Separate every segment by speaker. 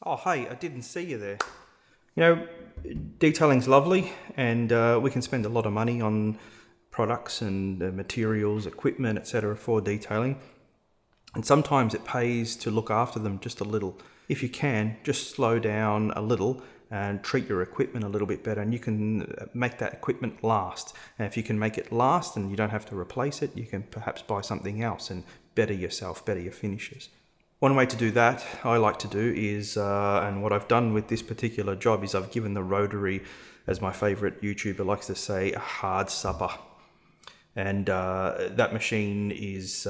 Speaker 1: Oh, hey, I didn't see you there. You know, detailing's lovely, and we can spend a lot of money on products and materials, equipment, etc. for detailing. And sometimes it pays to look after them just a little. If you can, just slow down a little and treat your equipment a little bit better, and you can make that equipment last. And if you can make it last and you don't have to replace it, you can perhaps buy something else and better yourself, better your finishes. One way to do that, I like to do is, and what I've done with this particular job is I've given the rotary, as my favorite YouTuber likes to say, a hard supper. And that machine is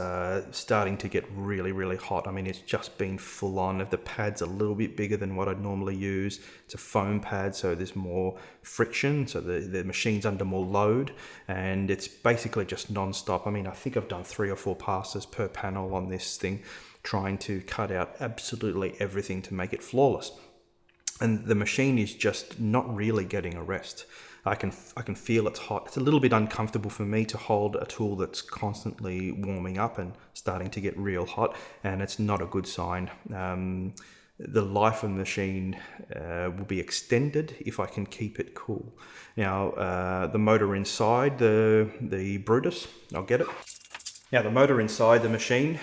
Speaker 1: starting to get really hot. I mean, it's just been full on. The pad's a little bit bigger than what I'd normally use. It's a foam pad, so there's more friction, so the machine's under more load, and it's basically just non-stop. I mean, I think I've done 3 or 4 passes per panel on this thing, trying to cut out absolutely everything to make it flawless. And the machine is just not really getting a rest. I can feel it's hot. It's a little bit uncomfortable for me to hold a tool that's constantly warming up and starting to get real hot, and it's not a good sign. The life of the machine will be extended if I can keep it cool. Now, the motor inside the Brutus, I'll get it. Now, the motor inside the machine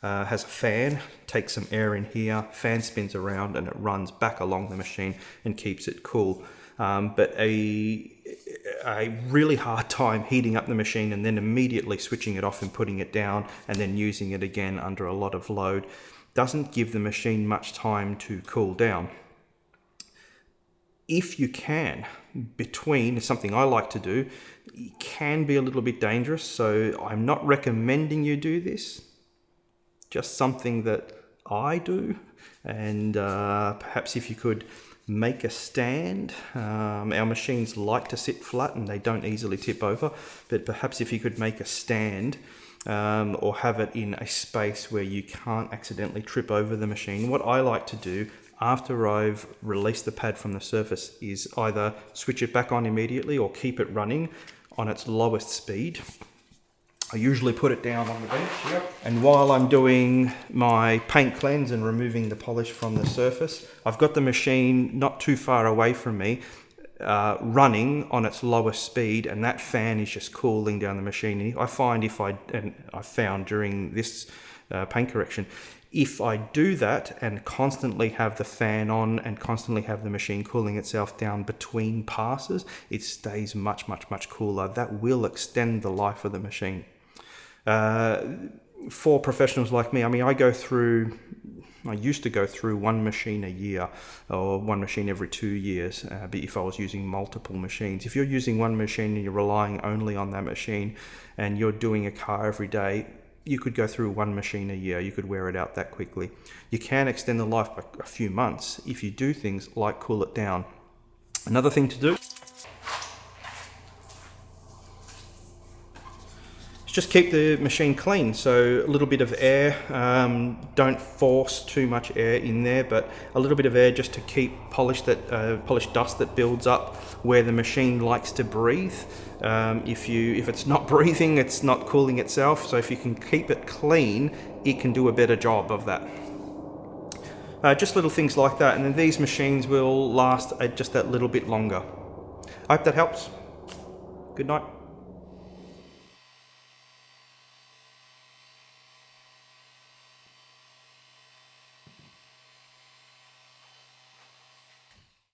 Speaker 1: has a fan, takes some air in here, fan spins around and it runs back along the machine and keeps it cool. But a really hard time heating up the machine and then immediately switching it off and putting it down and then using it again under a lot of load doesn't give the machine much time to cool down. If you can, between, something I like to do, it can be a little bit dangerous, so I'm not recommending you do this. Just something that I do, and perhaps if you could make a stand. Our machines like to sit flat and they don't easily tip over, but perhaps if you could make a stand or have it in a space where you can't accidentally trip over the machine. What I like to do after I've released the pad from the surface is either switch it back on immediately or keep it running on its lowest speed. I usually put it down on the bench here, and while I'm doing my paint cleanse and removing the polish from the surface, I've got the machine not too far away from me, running on its lowest speed, and that fan is just cooling down the machine. I find I found during this paint correction, if I do that and constantly have the fan on and constantly have the machine cooling itself down between passes, it stays much cooler. That will extend the life of the machine. For professionals like me, I mean, I used to go through one machine a year or one machine every 2 years, but if I was using multiple machines. If you're using one machine and you're relying only on that machine and you're doing a car every day, you could go through one machine a year. You could wear it out that quickly. You can extend the life by a few months if you do things like cool it down. Another thing to do, just keep the machine clean, so a little bit of air, don't force too much air in there, but a little bit of air just to keep polish dust that builds up where the machine likes to breathe. If it's not breathing, it's not cooling itself, so if you can keep it clean, it can do a better job of that. Just little things like that, and then these machines will last just that little bit longer. I hope that helps. Good night.